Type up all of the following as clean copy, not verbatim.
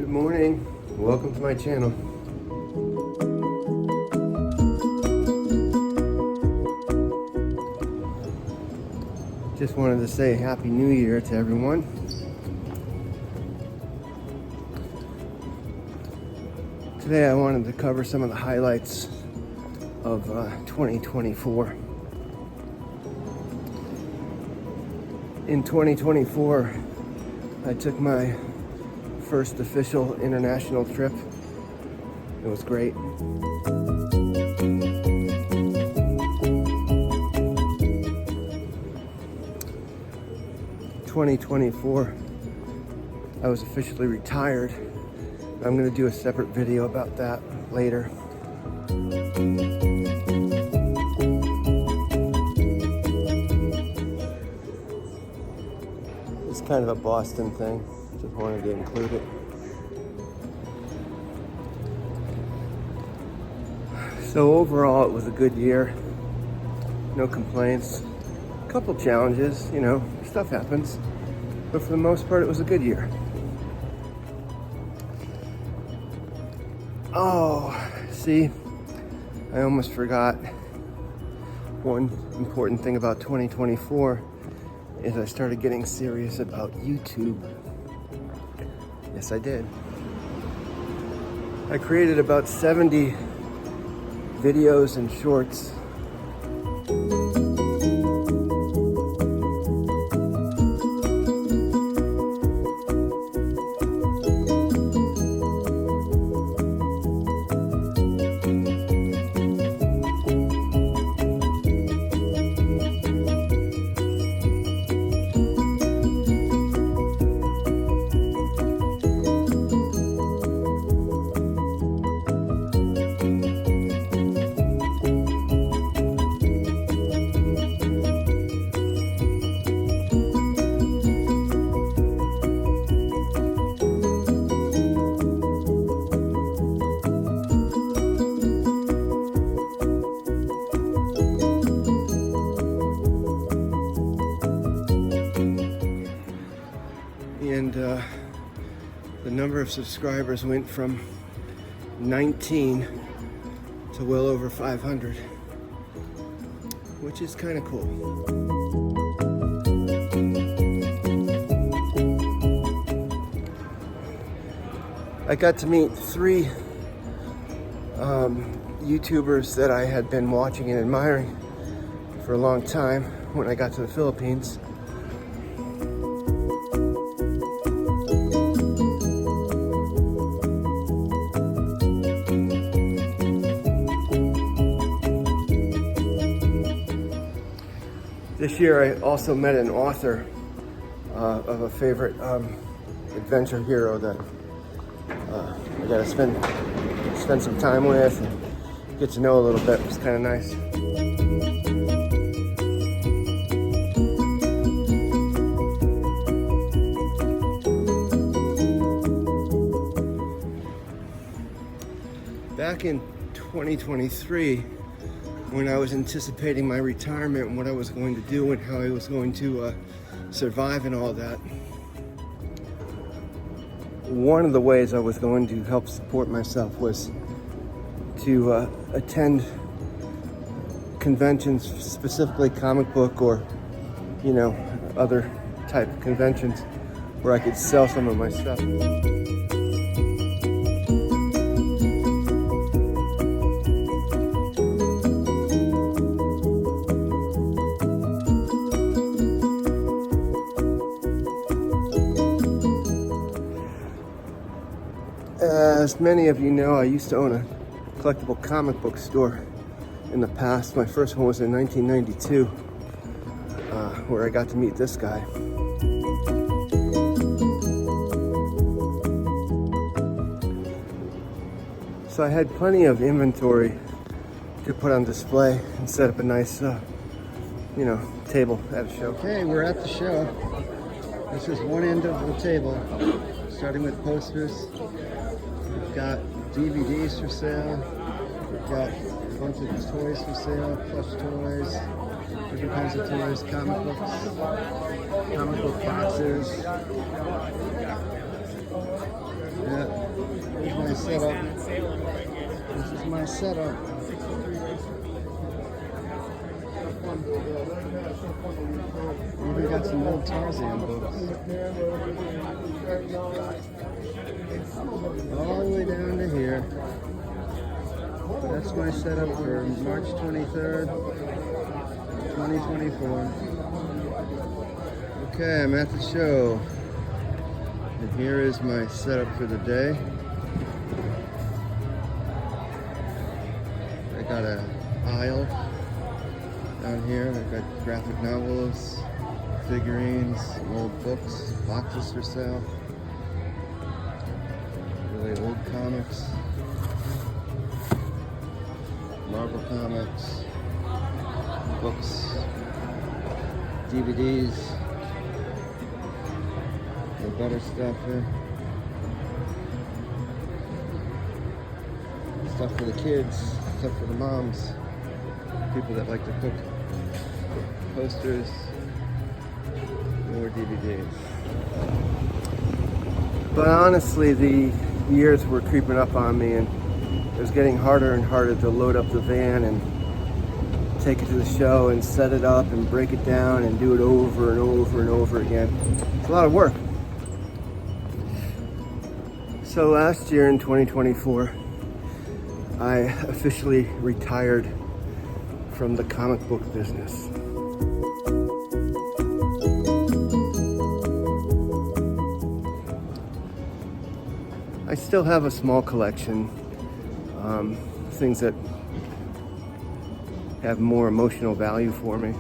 Good morning. Welcome to my channel. Just wanted to say Happy New Year to everyone. Today I wanted to cover some of the highlights of 2024. In 2024, I took my first official international trip. It was great. In 2024, I was officially retired. I'm going to do a separate video about that later. It's kind of a Boston thing. Just wanted to include it. So overall, it was a good year. No complaints. A couple challenges, you know, stuff happens. But for the most part, it was a good year. Oh, see, I almost forgot. One important thing about 2024 is I started getting serious about YouTube. Yes, I did. I created about 70 videos and shorts. And the number of subscribers went from 19 to well over 500, which is kind of cool. I got to meet 3 YouTubers that I had been watching and admiring for a long time when I got to the Philippines. This year I also met an author of a favorite adventure hero that I got to spend some time with and get to know a little bit. It was kind of nice. Back in 2023, when I was anticipating my retirement and what I was going to do and how I was going to survive and all that, one of the ways I was going to help support myself was to attend conventions, specifically comic book or, you know, other type of conventions where I could sell some of my stuff. As many of you know, I used to own a collectible comic book store in the past. My first one was in 1992, where I got to meet this guy. So I had plenty of inventory to put on display and set up a nice, you know, table at a show. Okay, we're at the show. This is one end of the table, starting with posters. We've got DVDs for sale. We've got a bunch of toys for sale, plush toys, different kinds of toys, comic books, comic book boxes. Yeah. Here's my setup. This is my setup. Even got some old Tarzan books. All the way down to here. That's my setup for March 23rd, 2024. Okay, I'm at the show. And here is my setup for the day. I got an aisle down here. I've got graphic novels, figurines, some old books, boxes for sale, really old comics, Marvel comics, books, DVDs, and better stuff here. Stuff for the kids, stuff for the moms, people that like to cook, posters, more DVDs. But honestly, the years were creeping up on me, and it was getting harder and harder to load up the van and take it to the show and set it up and break it down and do it over and over and over again. It's a lot of work. So last year in 2024, I officially retired from the comic book business. I still have a small collection, things that have more emotional value for me.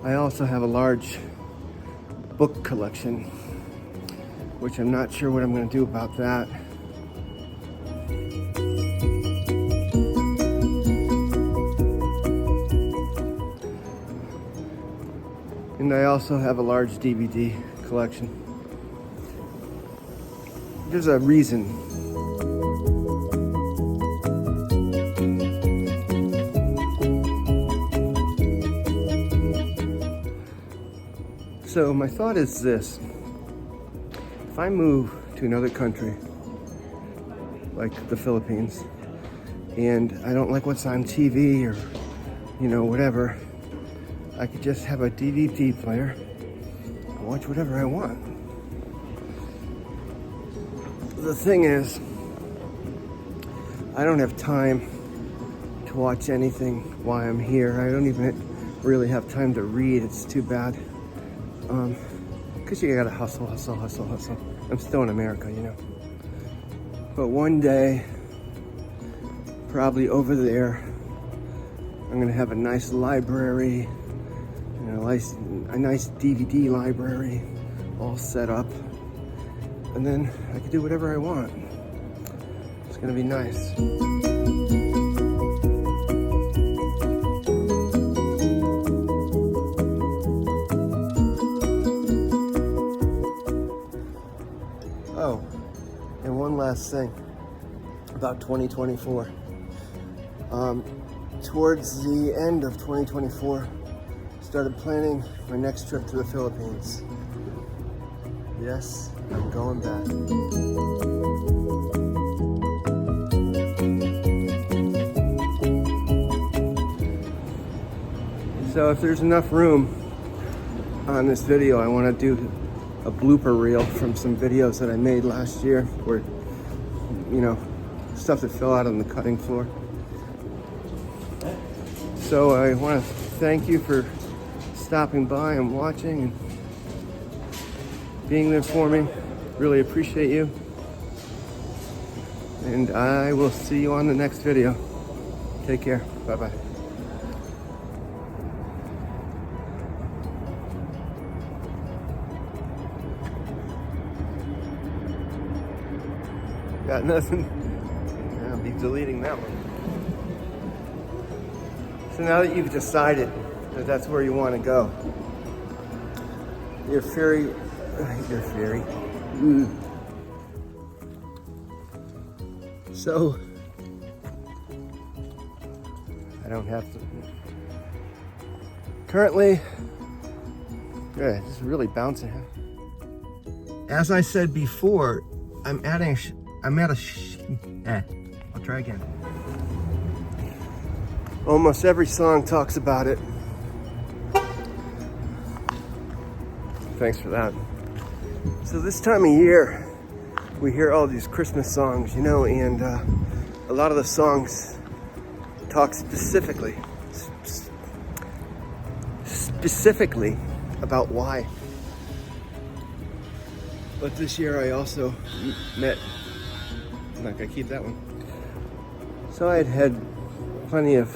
I also have a large book collection, which I'm not sure what I'm going to do about that. And I also have a large DVD collection. There's a reason. So my thought is this: if I move to another country, like the Philippines, and I don't like what's on TV or, whatever, I could just have a DVD player and watch whatever I want. The thing is, I don't have time to watch anything while I'm here. I don't even really have time to read. It's too bad. Because you gotta hustle. I'm still in America, But one day, probably over there, I'm gonna have a nice library, a nice DVD library all set up. And then I can do whatever I want. It's gonna be nice. Oh, and one last thing about 2024. Towards the end of 2024, started planning my next trip to the Philippines. Yes, I'm going back. So if there's enough room on this video, I want to do a blooper reel from some videos that I made last year where, stuff that fell out on the cutting floor. So I want to thank you for stopping by and watching and being there for me. Really appreciate you. And I will see you on the next video. Take care. Bye-bye. Got nothing. I'll be deleting that one. So now that you've decided that that's where you want to go, your theory. So I don't have to. Currently, yeah, it's really bouncing. as I said before, I'll try again. Almost every song talks about it. Thanks for that. So this time of year, we hear all these Christmas songs, you know, and a lot of the songs talk specifically about why. But this year I also met, I'm not gonna keep that one. So I had plenty of